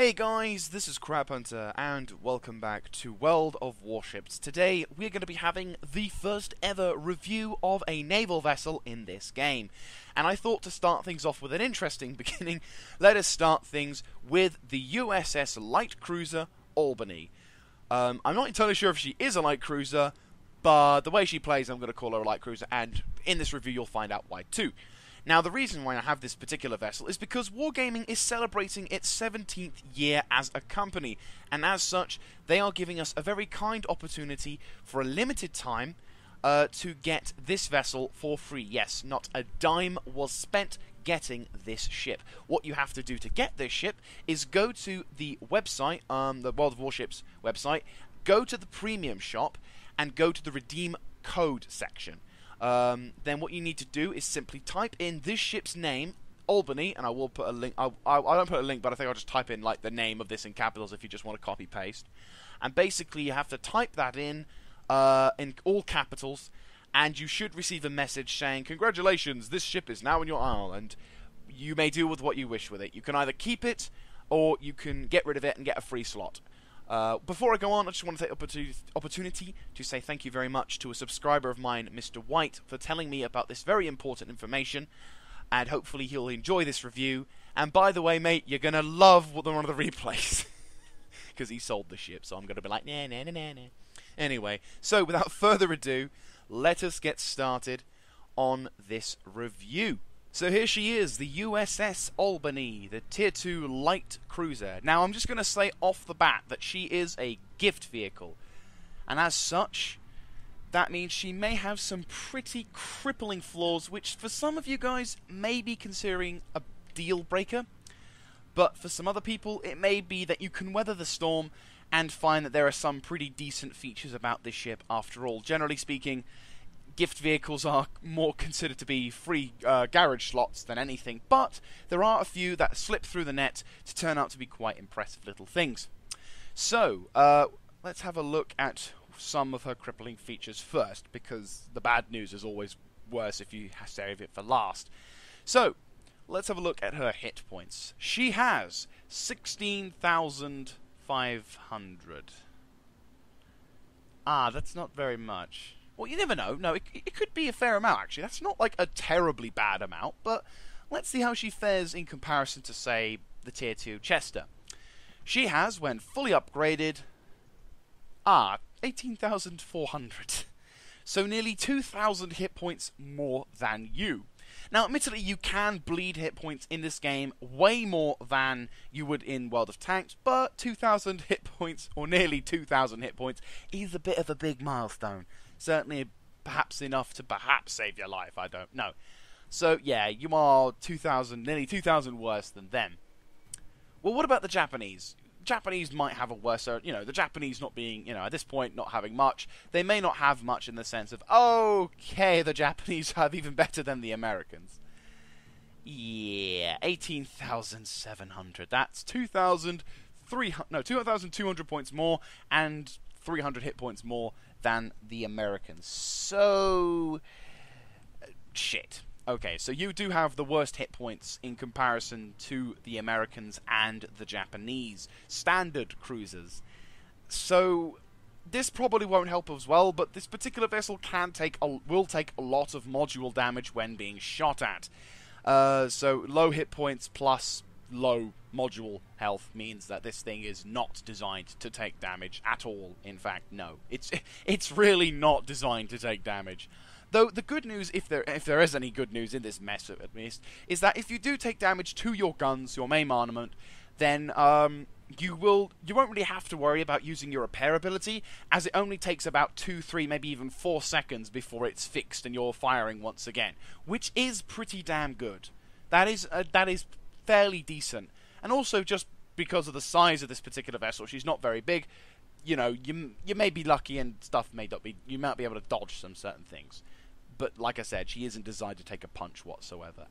Hey guys, this is Crab Hunter, and welcome back to World of Warships. Today, we're going to be having the first ever review of a naval vessel in this game. And I thought to start things off with an interesting beginning, let us start things with the USS Light Cruiser Albany. I'm not entirely sure if she is a light cruiser, but the way she plays, I'm going to call her a light cruiser, and in this review you'll find out why too. Now, the reason why I have this particular vessel is because Wargaming is celebrating its 17th year as a company, and as such, they are giving us a very kind opportunity for a limited time to get this vessel for free. Yes, not a dime was spent getting this ship. What you have to do to get this ship is go to the website, the World of Warships website, go to the premium shop, and go to the redeem code section. Then what you need to do is simply type in this ship's name, Albany, and I will put a link. I don't put a link, but I think I'll just type in like the name of this in capitals if you just want to copy paste. And basically, you have to type that in all capitals, and you should receive a message saying, "Congratulations, this ship is now in your isle," and you may do with what you wish with it. You can either keep it, or you can get rid of it and get a free slot. Before I go on, I just want to take the opportunity to say thank you very much to a subscriber of mine, Mr. White, for telling me about this very important information, and hopefully he'll enjoy this review. And by the way, mate, you're going to love one of the replays, because he sold the ship, so I'm going to be like, nah, nah, nah, nah, nah. Anyway, so without further ado, let us get started on this review. So here she is, the USS Albany, the Tier 2 light cruiser. Now, I'm just going to say off the bat that she is a gift vehicle. And as such, that means she may have some pretty crippling flaws, which for some of you guys may be considering a deal breaker. But for some other people, it may be that you can weather the storm and find that there are some pretty decent features about this ship after all. Generally speaking, gift vehicles are more considered to be free garage slots than anything, but there are a few that slip through the net to turn out to be quite impressive little things. So, let's have a look at some of her crippling features first, because the bad news is always worse if you save it for last. So, let's have a look at her hit points. She has 16,500. That's not very much. Well, you never know. No, it could be a fair amount, actually. That's not, like, a terribly bad amount, but let's see how she fares in comparison to, say, the Tier 2 Chester. She has, when fully upgraded, 18,400. So nearly 2,000 hit points more than you. Now, admittedly, you can bleed hit points in this game way more than you would in World of Tanks, but 2,000 hit points, or nearly 2,000 hit points, is a bit of a big milestone. Certainly, perhaps enough to perhaps save your life, I don't know. So, yeah, you are 2,000, nearly 2,000 worse than them. Well, what about the Japanese? Japanese might have a worse, the Japanese not being, at this point, not having much. They may not have much in the sense of, okay, the Japanese have even better than the Americans. Yeah, 18,700. That's 2,200 points more and 300 hit points more than the Americans. So, shit. Okay, so you do have the worst hit points in comparison to the Americans and the Japanese standard cruisers. So this probably won't help as well, but this particular vessel will take a lot of module damage when being shot at. So low hit points plus low module health means that this thing is not designed to take damage at all. In fact, no. It's really not designed to take damage. Though the good news, if there is any good news in this mess at least, is that if you do take damage to your guns, your main armament, then you won't really have to worry about using your repair ability, as it only takes about 2, 3, maybe even 4 seconds before it's fixed and you're firing once again, which is pretty damn good. That is fairly decent, and also just because of the size of this particular vessel, she's not very big. You may be lucky and stuff may not be. You might be able to dodge some certain things. But like I said, she isn't designed to take a punch whatsoever,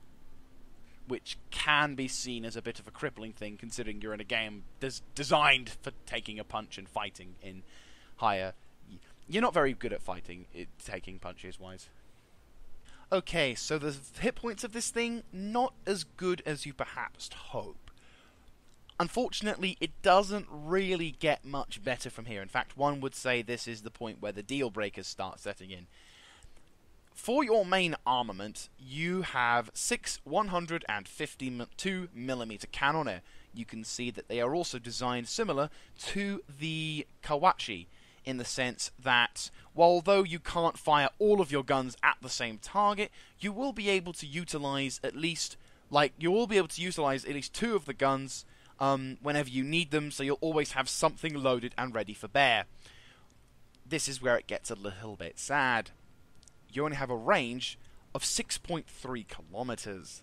which can be seen as a bit of a crippling thing, considering you're in a game designed for taking a punch and fighting in higher. You're not very good at fighting, taking punches wise. Okay, so the hit points of this thing, not as good as you perhaps hope. Unfortunately, it doesn't really get much better from here. In fact, one would say this is the point where the deal breakers start setting in. For your main armament, you have 6 152mm cannoneer. You can see that they are also designed similar to the Kawachi, in the sense that, although you can't fire all of your guns at the same target, you will be able to utilize at least, two of the guns whenever you need them, so you'll always have something loaded and ready for bear. This is where it gets a little bit sad. You only have a range of 6.3 kilometers.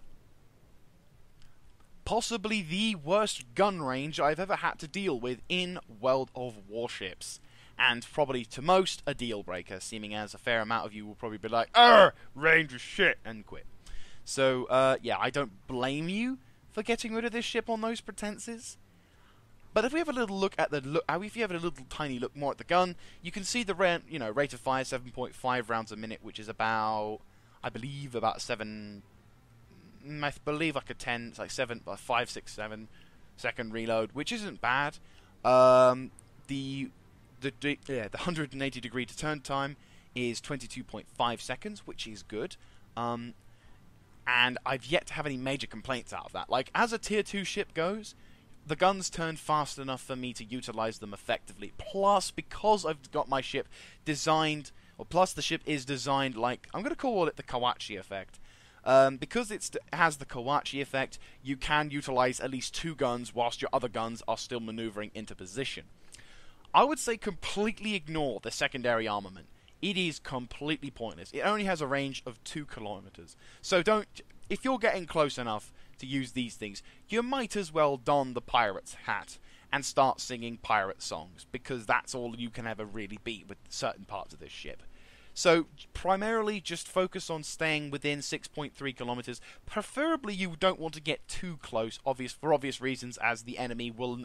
Possibly the worst gun range I've ever had to deal with in World of Warships. And probably to most a deal breaker, seeming as a fair amount of you will probably be like, range is shit, and quit. So, yeah, I don't blame you for getting rid of this ship on those pretenses. But if we have a little look at if you have a little tiny look more at the gun, you can see the rate of fire 7.5 rounds a minute, which is about, I believe, about 7. I believe like a 10, it's like 7, 5, 6, 7 second reload, which isn't bad. The 180 degree to turn time is 22.5 seconds, which is good. And I've yet to have any major complaints out of that. Like, as a tier 2 ship goes, the guns turn fast enough for me to utilize them effectively. Plus, because I've got my ship designed, the ship is designed like, I'm going to call it the Kawachi effect. Because it has the Kawachi effect, you can utilize at least 2 guns whilst your other guns are still maneuvering into position. I would say completely ignore the secondary armament. It is completely pointless. It only has a range of 2 kilometers. So if you're getting close enough to use these things, you might as well don the pirate's hat and start singing pirate songs, because that's all you can ever really be with certain parts of this ship. So primarily just focus on staying within 6.3 kilometers. Preferably you don't want to get too close, for obvious reasons, as the enemy will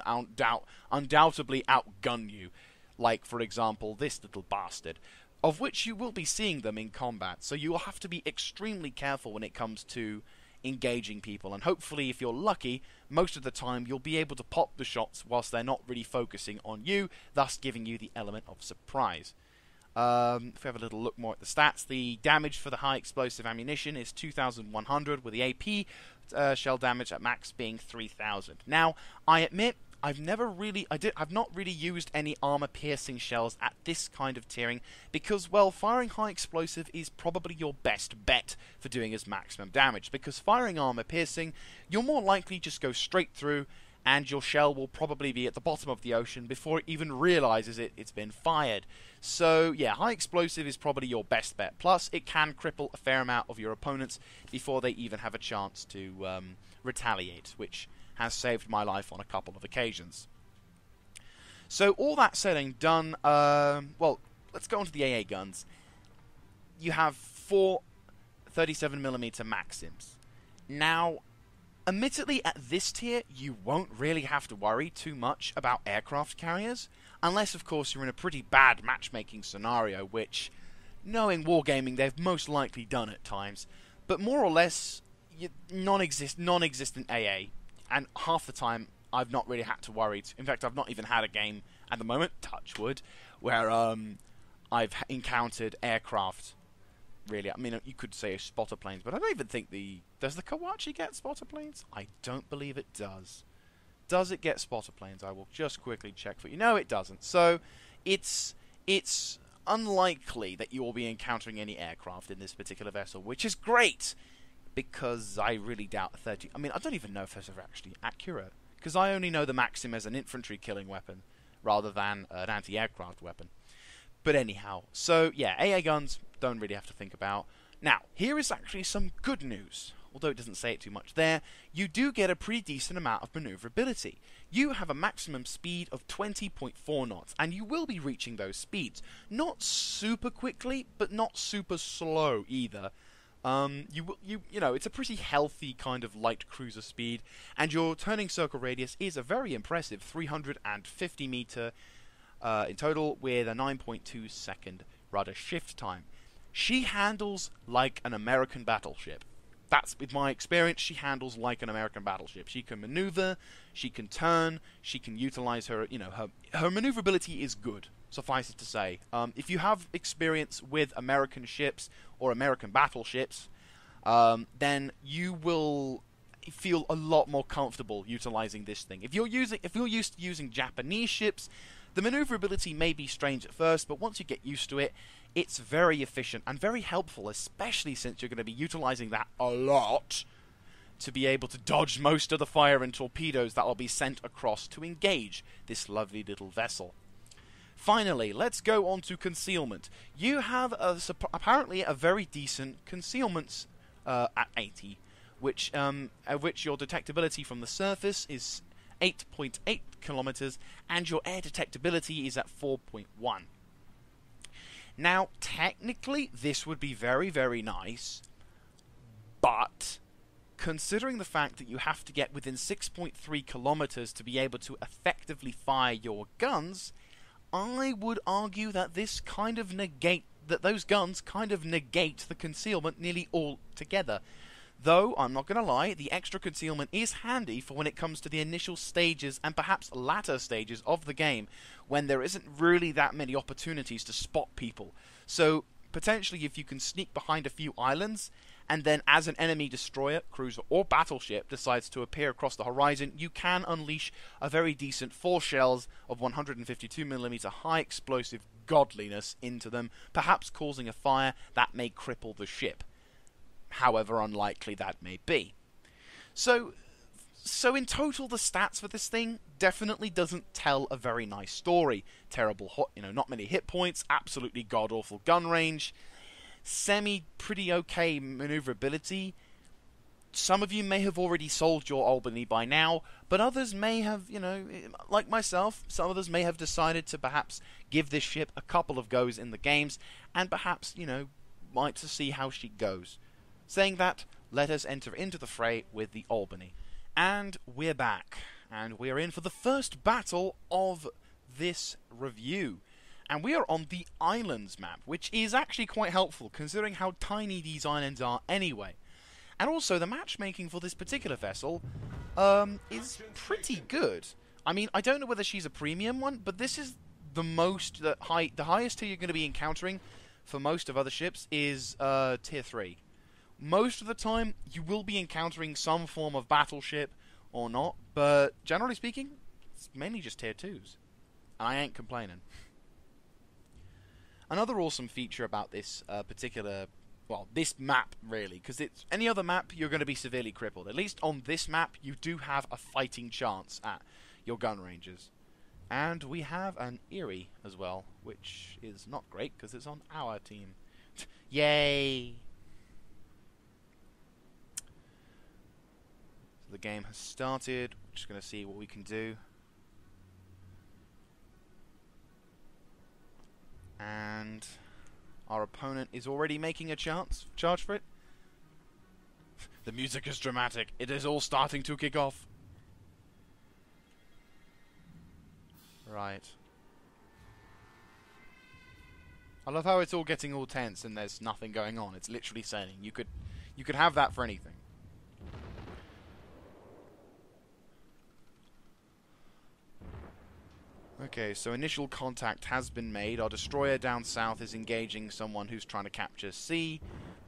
undoubtedly outgun you. Like, for example, this little bastard, of which you will be seeing them in combat. So you will have to be extremely careful when it comes to engaging people, and hopefully, if you're lucky, most of the time you'll be able to pop the shots whilst they're not really focusing on you, thus giving you the element of surprise. If we have a little look more at the stats, the damage for the high explosive ammunition is 2,100, with the AP shell damage at max being 3,000. Now, I admit, I've not really used any armor-piercing shells at this kind of tiering, because, well, firing high explosive is probably your best bet for doing as maximum damage, because firing armor-piercing, you'll more likely just go straight through, and your shell will probably be at the bottom of the ocean before it even realizes it's been fired. So, yeah, high explosive is probably your best bet. Plus, it can cripple a fair amount of your opponents before they even have a chance to retaliate, which has saved my life on a couple of occasions. So, all that said and done, well, let's go on to the AA guns. You have 4 37mm Maxims. Now, admittedly, at this tier, you won't really have to worry too much about aircraft carriers, unless, of course, you're in a pretty bad matchmaking scenario, which, knowing wargaming, they've most likely done at times. But more or less, non-existent AA, and half the time, I've not really had to worry. In fact, I've not even had a game at the moment, touch wood, where I've encountered aircraft. Really, I mean, you could say spotter planes, but I don't even think does the Kawachi get spotter planes? I don't believe it does. Does it get spotter planes? I will just quickly check for you. No, it doesn't. So, it's unlikely that you will be encountering any aircraft in this particular vessel, which is great, because I really doubt 30... I mean, I don't even know if those are actually accurate, because I only know the Maxim as an infantry killing weapon, rather than an anti-aircraft weapon. But anyhow, so yeah, AA guns, don't really have to think about. Now, here is actually some good news. Although it doesn't say it too much there, you do get a pretty decent amount of maneuverability. You have a maximum speed of 20.4 knots, and you will be reaching those speeds. Not super quickly, but not super slow either. You know, it's a pretty healthy kind of light cruiser speed, and your turning circle radius is a very impressive 350 meter in total, with a 9.2 second rudder shift time. She handles like an American battleship. that's, with my experience, she handles like an American battleship. She can maneuver, she can turn, she can utilize her, her maneuverability is good, suffice it to say. If you have experience with American ships or American battleships, then you will feel a lot more comfortable utilizing this thing. If you're used to using Japanese ships, the maneuverability may be strange at first, but once you get used to it, it's very efficient and very helpful, especially since you're going to be utilizing that a lot to be able to dodge most of the fire and torpedoes that will be sent across to engage this lovely little vessel. Finally, let's go on to concealment. You have apparently a very decent concealment at 80, which your detectability from the surface is 8.8 kilometers, and your air detectability is at 4.1. Now, technically, this would be very, very nice, but considering the fact that you have to get within 6.3 kilometers to be able to effectively fire your guns, I would argue that those guns kind of negate the concealment nearly altogether. Though, I'm not going to lie, the extra concealment is handy for when it comes to the initial stages and perhaps latter stages of the game, when there isn't really that many opportunities to spot people. So, potentially if you can sneak behind a few islands, and then as an enemy destroyer, cruiser, or battleship decides to appear across the horizon, you can unleash a very decent 4 shells of 152mm high explosive godliness into them, perhaps causing a fire that may cripple the ship, however unlikely that may be. So in total, the stats for this thing definitely doesn't tell a very nice story. Terrible, not many hit points, absolutely god-awful gun range, pretty okay maneuverability. Some of you may have already sold your Albany by now, but others may have, like myself, some others may have decided to perhaps give this ship a couple of goes in the games, and perhaps, like to see how she goes. Saying that, let us enter into the fray with the Albany. And we're back, and we're in for the first battle of this review. And we are on the Islands map, which is actually quite helpful, considering how tiny these islands are anyway. And also, the matchmaking for this particular vessel is pretty good. I mean, I don't know whether she's a premium one, but this is the highest tier you're going to be encountering for most of other ships is tier 3. Most of the time, you will be encountering some form of battleship or not, but generally speaking, it's mainly just tier 2s. And I ain't complaining. Another awesome feature about this this map, really, because it's any other map, you're going to be severely crippled. At least on this map, you do have a fighting chance at your gun ranges. And we have an Erie as well, which is not great, because it's on our team. Yay! The game has started. We're just going to see what we can do. And our opponent is already making a charge for it. The music is dramatic. It is all starting to kick off. Right. I love how it's all getting all tense and there's nothing going on. It's literally sailing. You could have that for anything. Okay, so initial contact has been made. Our destroyer down south is engaging someone who's trying to capture C.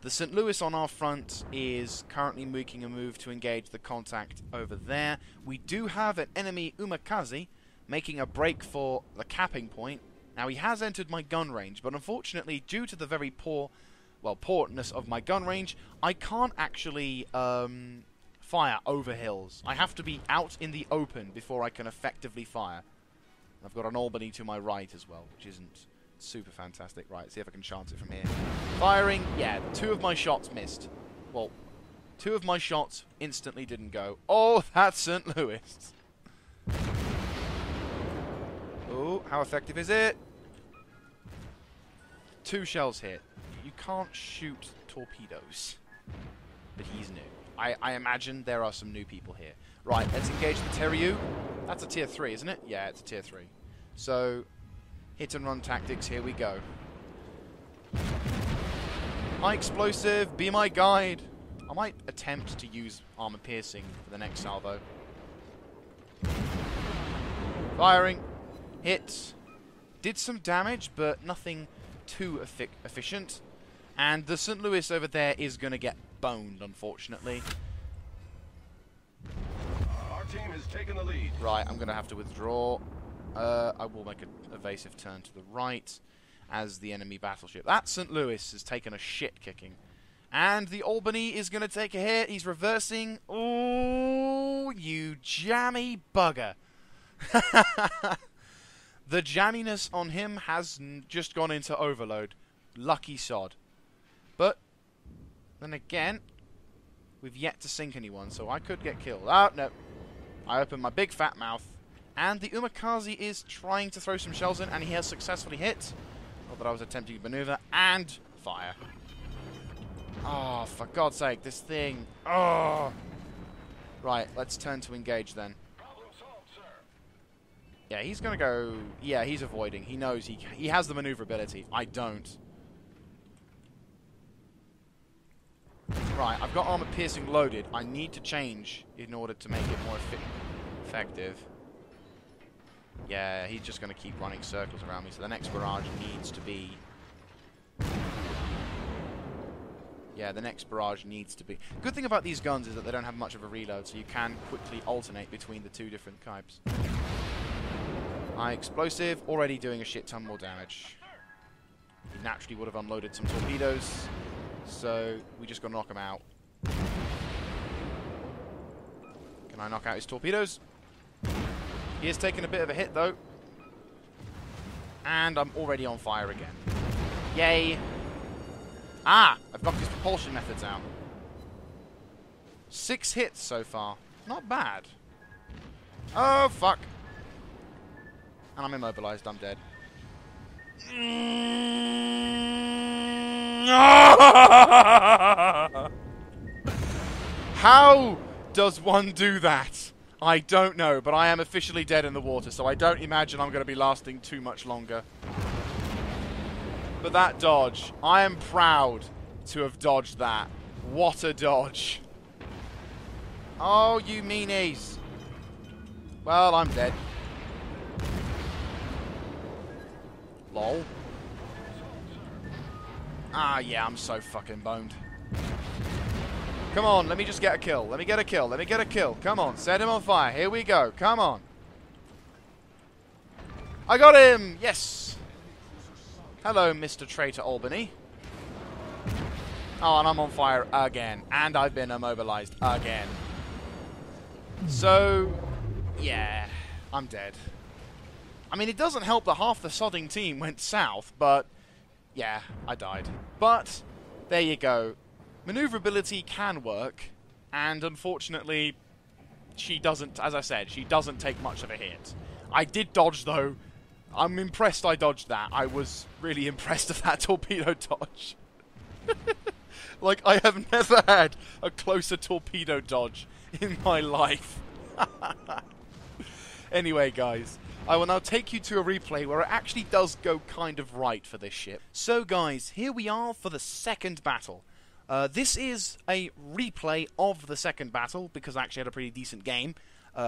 The St. Louis on our front is currently making a move to engage the contact over there. We do have an enemy Umakaze making a break for the capping point. Now, he has entered my gun range, but unfortunately, due to the very poorness of my gun range, I can't actually fire over hills. I have to be out in the open before I can effectively fire. I've got an Albany to my right as well, which isn't super fantastic. Right, see if I can chance it from here. Firing, yeah, 2 of my shots missed. Well, 2 of my shots instantly didn't go. Oh, that's St. Louis. Oh, how effective is it? 2 shells hit. You can't shoot torpedoes. But he's new. I imagine there are some new people here. Right, let's engage the Terryu. That's a tier 3, isn't it? Yeah, it's a tier 3. So, hit and run tactics, here we go. High explosive, be my guide. I might attempt to use armor piercing for the next salvo. Firing. Hit. Did some damage, but nothing too efficient. And the St. Louis over there is going to get boned, unfortunately. Our team has taken the lead. Right, I'm going to have to withdraw. I will make an evasive turn to the right as the enemy battleship. That St. Louis has taken a shit kicking. And the Albany is going to take a hit. He's reversing. Oh, you jammy bugger. The jamminess on him has just gone into overload. Lucky sod. But, then again, we've yet to sink anyone, so I could get killed. Oh, no. I opened my big fat mouth. And the Umikaze is trying to throw some shells in, and he has successfully hit. Not that I was attempting to maneuver. And fire. Oh, for God's sake, this thing. Oh. Right, let's turn to engage then. Problem solved, sir. Yeah, he's going to go... Yeah, he's avoiding. He knows he has the maneuverability. I don't. Right, I've got armor piercing loaded. I need to change in order to make it more effective. Yeah, he's just going to keep running circles around me, so the next barrage needs to be... Yeah, the next barrage needs to be... Good thing about these guns is that they don't have much of a reload, so you can quickly alternate between the two different types. High explosive, already doing a shit ton more damage. He naturally would have unloaded some torpedoes, so we just got to knock him out. Can I knock out his torpedoes? He has taken a bit of a hit, though. And I'm already on fire again. Yay! Ah! I've knocked his propulsion methods out. 6 hits so far. Not bad. Oh, fuck. And I'm immobilized. I'm dead. How does one do that? I don't know, but I am officially dead in the water, so I don't imagine I'm going to be lasting too much longer. But that dodge, I am proud to have dodged that. What a dodge. Oh, you meanies. Well, I'm dead. Lol. Ah, yeah, I'm so fucking boned. Come on, let me just get a kill. Let me get a kill. Let me get a kill. Come on, set him on fire. Here we go. Come on. I got him! Yes! Hello, Mr. Traitor Albany. Oh, and I'm on fire again. And I've been immobilized again. So, yeah, I'm dead. I mean, it doesn't help that half the sodding team went south, but yeah, I died. But, there you go. Maneuverability can work, and unfortunately, she doesn't, as I said, she doesn't take much of a hit. I did dodge, though. I'm impressed I dodged that. I was really impressed of that torpedo dodge. Like, I have never had a closer torpedo dodge in my life. Anyway, guys, I will now take you to a replay where it actually does go kind of right for this ship. So, guys, here we are for the second battle. This is a replay of the second battle, because I actually had a pretty decent game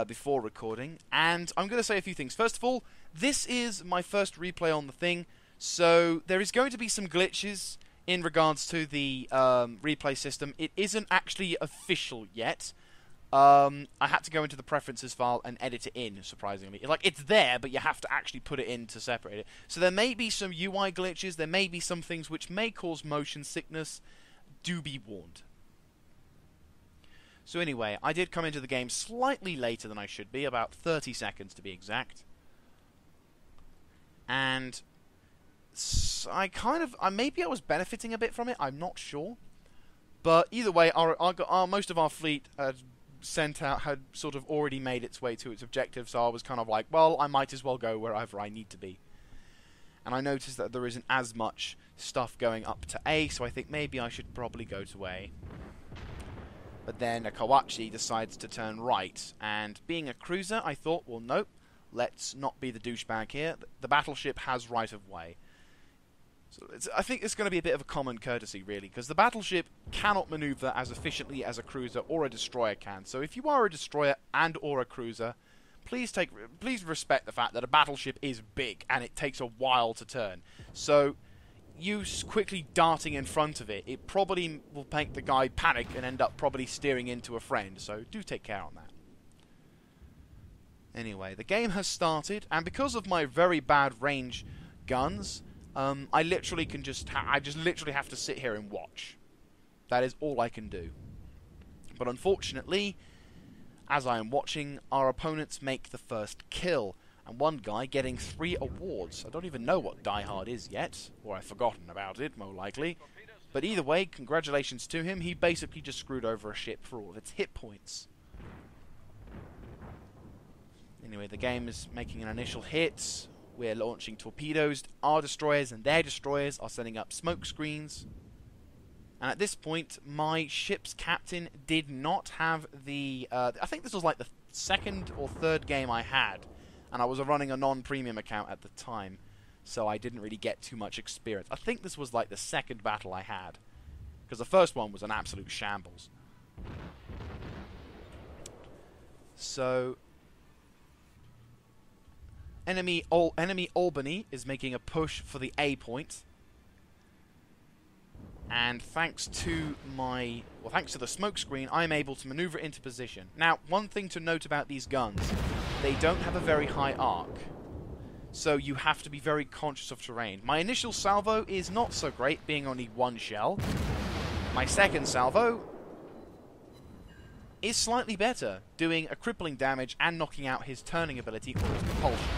before recording, and I'm going to say a few things. First of all, this is my first replay on the thing, so there is going to be some glitches in regards to the replay system. It isn't actually official yet. I had to go into the preferences file and edit it in, surprisingly. Like, it's there, but you have to actually put it in to separate it. So there may be some UI glitches, there may be some things which may cause motion sickness. Do be warned. So anyway, I did come into the game slightly later than I should be, about 30 seconds to be exact. And I kind of, maybe I was benefiting a bit from it, I'm not sure. But either way, most of our fleet had sent out, had sort of already made its way to its objective, so I was kind of like, well, I might as well go wherever I need to be. And I noticed that there isn't as much stuff going up to A, so I think maybe I should probably go to A. But then a Kawachi decides to turn right, and being a cruiser, I thought, well, nope, let's not be the douchebag here. The battleship has right of way. So I think it's going to be a bit of a common courtesy, really, because the battleship cannot maneuver as efficiently as a cruiser or a destroyer can. So if you are a destroyer and or a cruiser, please respect the fact that a battleship is big and it takes a while to turn. So you quickly darting in front of it, it probably will make the guy panic and end up probably steering into a friend. So do take care on that. Anyway, the game has started, and because of my very bad range guns, I literally can I just literally have to sit here and watch. That is all I can do. But unfortunately, as I am watching, our opponents make the first kill, and one guy getting 3 awards. I don't even know what Die Hard is yet, or I've forgotten about it, more likely. But either way, congratulations to him. He basically just screwed over a ship for all of its hit points. Anyway, the game is making an initial hit. We're launching torpedoes. Our destroyers and their destroyers are setting up smoke screens. And at this point, my ship's captain did not have the... I think this was like the second or third game I had. And I was running a non-premium account at the time. So I didn't really get too much experience. I think this was like the second battle I had. Because the first one was an absolute shambles. So... Enemy Albany is making a push for the A point. And thanks to the smoke screen, I'm able to maneuver into position. Now, one thing to note about these guns, they don't have a very high arc. So you have to be very conscious of terrain. My initial salvo is not so great, being only 1 shell. My second salvo is slightly better, doing a crippling damage and knocking out his turning ability or his propulsion.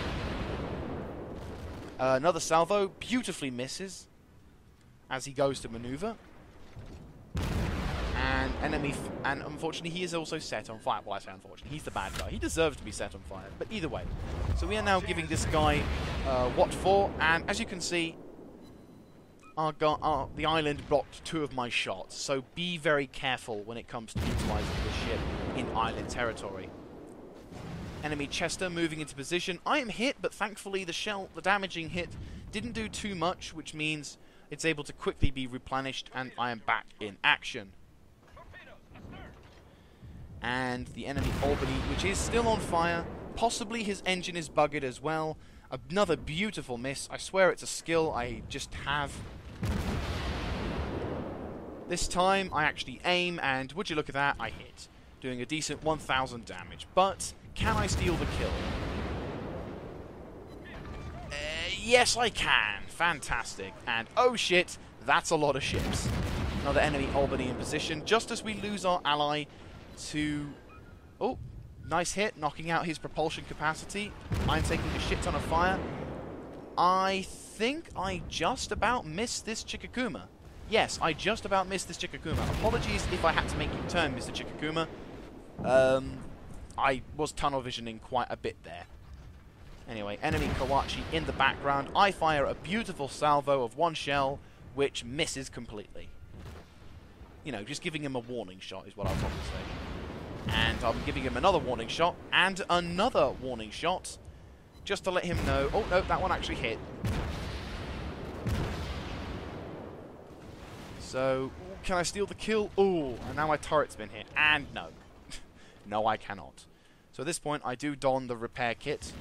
Another salvo beautifully misses as he goes to maneuver. And and unfortunately he is also set on fire. Well, I say unfortunately, he's the bad guy. He deserves to be set on fire, but either way. So we are now giving this guy what for, and as you can see, the island blocked 2 of my shots, so be very careful when it comes to utilizing this ship in island territory. Enemy Chester moving into position. I am hit, but thankfully the damaging hit didn't do too much, which means it's able to quickly be replenished, and I am back in action. And the enemy Albany, which is still on fire. Possibly his engine is buggered as well. Another beautiful miss. I swear it's a skill I just have. This time I actually aim, and would you look at that, I hit. Doing a decent 1000 damage. But can I steal the kill? Yes, I can. Fantastic. And oh shit, that's a lot of ships. Another enemy Albany in position. Just as we lose our ally to... Oh, nice hit, knocking out his propulsion capacity. I'm taking a shit ton of fire. I think I just about missed this Chikakuma. Yes, I just about missed this Chikakuma. Apologies if I had to make you turn, Mr. Chikakuma. I was tunnel visioning quite a bit there. Anyway, enemy Kawachi in the background. I fire a beautiful salvo of 1 shell, which misses completely. You know, just giving him a warning shot is what I'll probably say. And I'm giving him another warning shot, and another warning shot, just to let him know... Oh, no, that one actually hit. So, can I steal the kill? Ooh, and now my turret's been hit. And no. No, I cannot. So at this point, I do don the repair kit.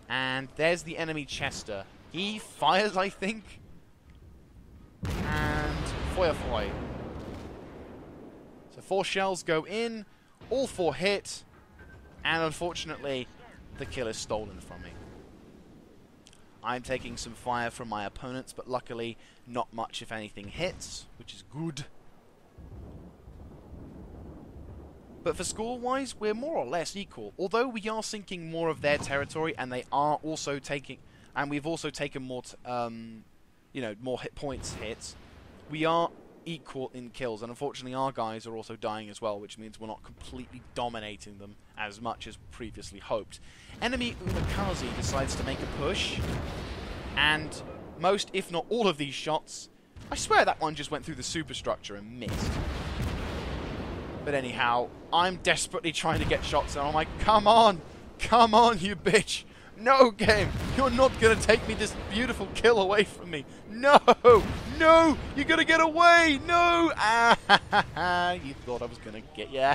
And there's the enemy Chester. He fires, I think. And foy. So 4 shells go in. All 4 hit. And unfortunately, the kill is stolen from me. I'm taking some fire from my opponents, but luckily not much, if anything, hits, which is good. But for score-wise, we're more or less equal. Although we are sinking more of their territory, and they are also taking, and we've also taken more, you know, more hits. We are equal in kills, and unfortunately, our guys are also dying as well, which means we're not completely dominating them as much as previously hoped. Enemy Umikaze decides to make a push, and most, if not all, of these shots, I swear that one just went through the superstructure and missed. But anyhow, I'm desperately trying to get shots, and I'm like, come on, you bitch, No, game! You're not gonna take me this beautiful kill away from me! No! No! You're gonna get away! No! Ah, you thought I was gonna get ya.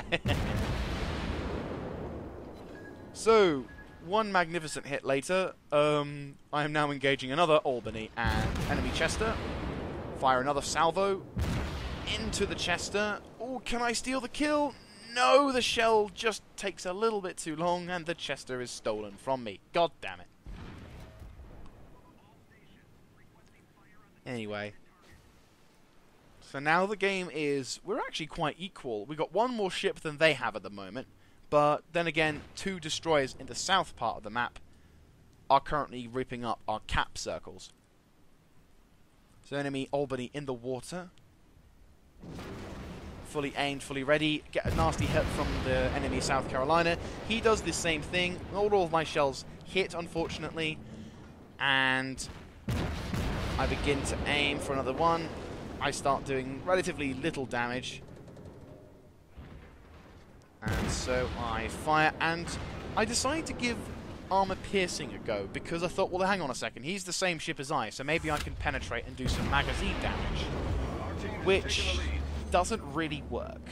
So, one magnificent hit later, I am now engaging another Albany and enemy Chester. Fire another salvo into the Chester. Oh, can I steal the kill? No, the shell just takes a little bit too long and the Chester is stolen from me. God damn it. Anyway. So now the game is... We're actually quite equal. We've got one more ship than they have at the moment. But then again, 2 destroyers in the south part of the map are currently ripping up our cap circles. So enemy Albany in the water. Fully aimed, fully ready. Get a nasty hit from the enemy South Carolina. He does the same thing. Not all of my shells hit, unfortunately. And I begin to aim for another one. I start doing relatively little damage. And so I fire, and I decide to give armor piercing a go, because I thought, well, hang on a second, he's the same ship as I, so maybe I can penetrate and do some magazine damage. Which doesn't really work.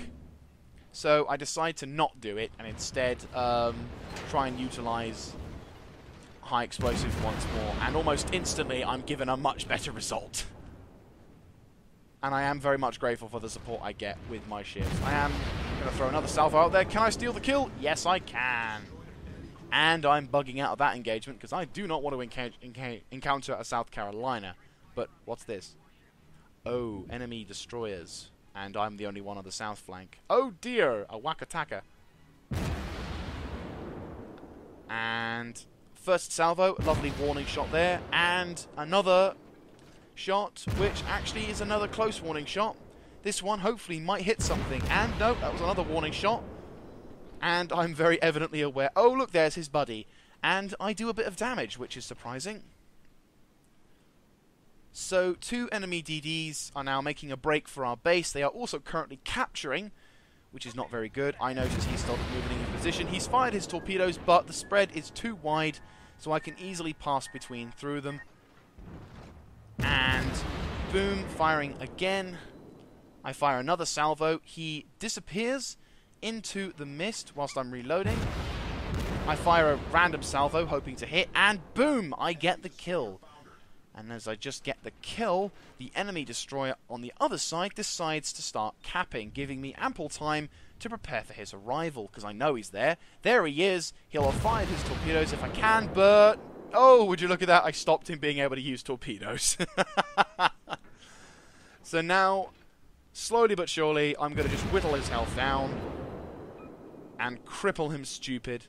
So I decide to not do it, and instead try and utilize high explosives once more, and almost instantly I'm given a much better result. And I am very much grateful for the support I get with my ships. I am going to throw another salvo out there. Can I steal the kill? Yes, I can. And I'm bugging out of that engagement because I do not want to encounter a South Carolina. But what's this? Oh, enemy destroyers. And I'm the only one on the south flank. Oh dear, a Wakataka. And first salvo, a lovely warning shot there. And another shot, which actually is another close warning shot. This one hopefully might hit something. And no, that was another warning shot. And I'm very evidently aware. Oh, look, there's his buddy. And I do a bit of damage, which is surprising. So, 2 enemy DDs are now making a break for our base. They are also currently capturing, which is not very good. I notice he's started moving in position. He's fired his torpedoes, but the spread is too wide, so I can easily pass through them. And boom, firing again. I fire another salvo. He disappears into the mist whilst I'm reloading. I fire a random salvo, hoping to hit, and boom, I get the kill. And as I just get the kill, the enemy destroyer on the other side decides to start capping, giving me ample time to prepare for his arrival, because I know he's there. There he is. He'll have fired his torpedoes if I can, but... oh, would you look at that? I stopped him being able to use torpedoes. So now, slowly but surely, I'm going to just whittle his health down and cripple him stupid.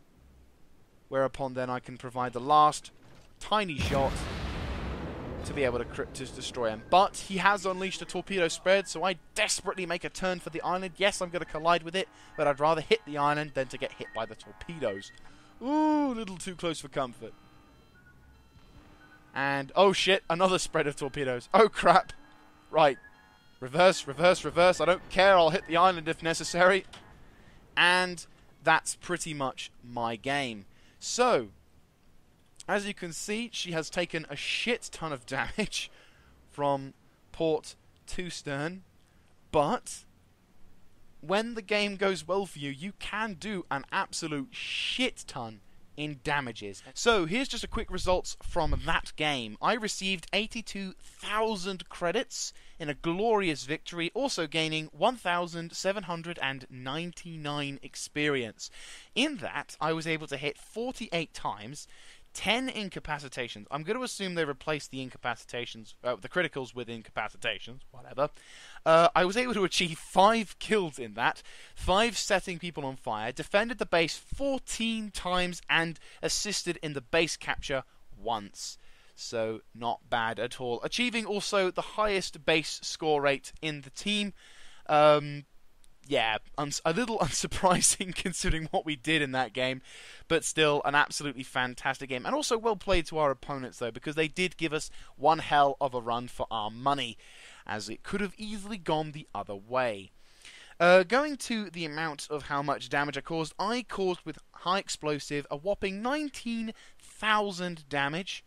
Whereupon then I can provide the last tiny shot to be able to destroy him. But he has unleashed a torpedo spread, so I desperately make a turn for the island. Yes, I'm going to collide with it, but I'd rather hit the island than to get hit by the torpedoes. Ooh, a little too close for comfort. And, oh shit, another spread of torpedoes. Oh crap. Right. Reverse, reverse, reverse. I don't care, I'll hit the island if necessary. And that's pretty much my game. So, as you can see, she has taken a shit ton of damage from port to stern. But when the game goes well for you, you can do an absolute shit ton in damages. So here's just a quick results from that game. I received 82,000 credits in a glorious victory, also gaining 1,799 experience. In that, I was able to hit 48 times, 10 incapacitations. I'm going to assume they replaced the incapacitations, the criticals with incapacitations, whatever. I was able to achieve 5 kills in that, 5 setting people on fire, defended the base 14 times, and assisted in the base capture once. So, not bad at all. Achieving also the highest base score rate in the team. Yeah, a little unsurprising considering what we did in that game, but still an absolutely fantastic game. And also well played to our opponents, though, because they did give us one hell of a run for our money, as it could have easily gone the other way. Going to the amount of how much damage I caused with high explosive a whopping 19,000 damage.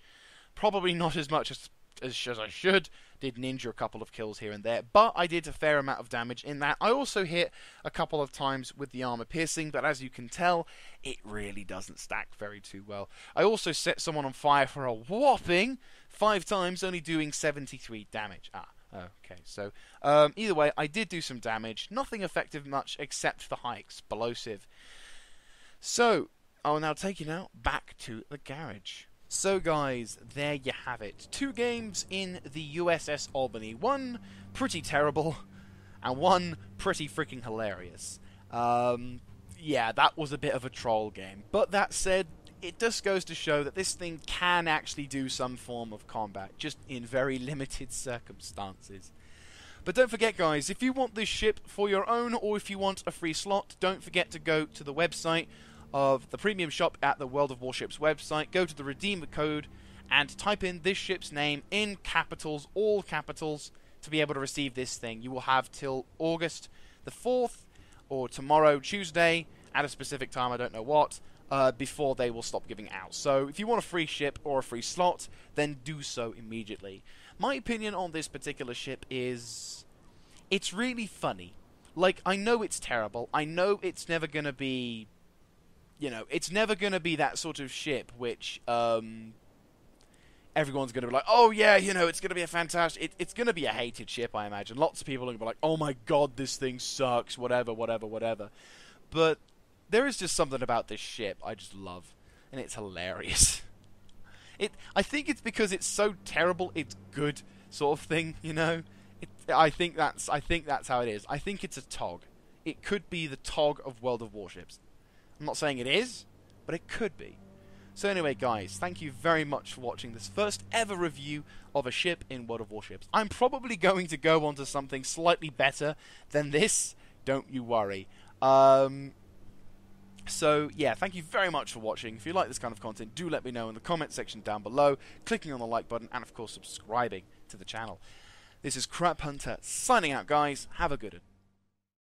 Probably not as much as I should. Did ninja a couple of kills here and there, but I did a fair amount of damage in that. I also hit a couple of times with the armor piercing, but as you can tell, it really doesn't stack very too well. I also set someone on fire for a whopping 5 times, only doing 73 damage. Okay, so either way, I did do some damage. Nothing effective much except the high explosive. So, I will now take you now back to the garage. So guys, there you have it. 2 games in the USS Albany. One pretty terrible, and one pretty freaking hilarious. Yeah, that was a bit of a troll game. But that said, it just goes to show that this thing can actually do some form of combat, just in very limited circumstances. But don't forget guys, if you want this ship for your own, or if you want a free slot, don't forget to go to the website of the premium shop at the World of Warships website. Go to the redeem code and type in this ship's name in capitals, all capitals, to be able to receive this thing. You will have till August the 4th, or tomorrow, Tuesday, at a specific time, I don't know what, before they will stop giving out. So if you want a free ship or a free slot, then do so immediately. My opinion on this particular ship is, it's really funny. Like, I know it's terrible. I know it's never going to be, you know, it's never going to be that sort of ship which everyone's going to be like, oh yeah, you know, it's going to be a fantastic... It's going to be a hated ship, I imagine. Lots of people are going to be like, oh my god, this thing sucks, whatever, whatever, whatever. But there is just something about this ship I just love, and it's hilarious. I think it's because it's so terrible, it's good sort of thing, you know? I think that's how it is. I think it's a TOG. It could be the TOG of World of Warships. I'm not saying it is, but it could be. So anyway, guys, thank you very much for watching this first ever review of a ship in World of Warships. I'm probably going to go on to something slightly better than this, don't you worry. So, yeah, thank you very much for watching. If you like this kind of content, do let me know in the comment section down below, clicking on the like button, and of course subscribing to the channel. This is Crap Hunter, signing out, guys. Have a good one.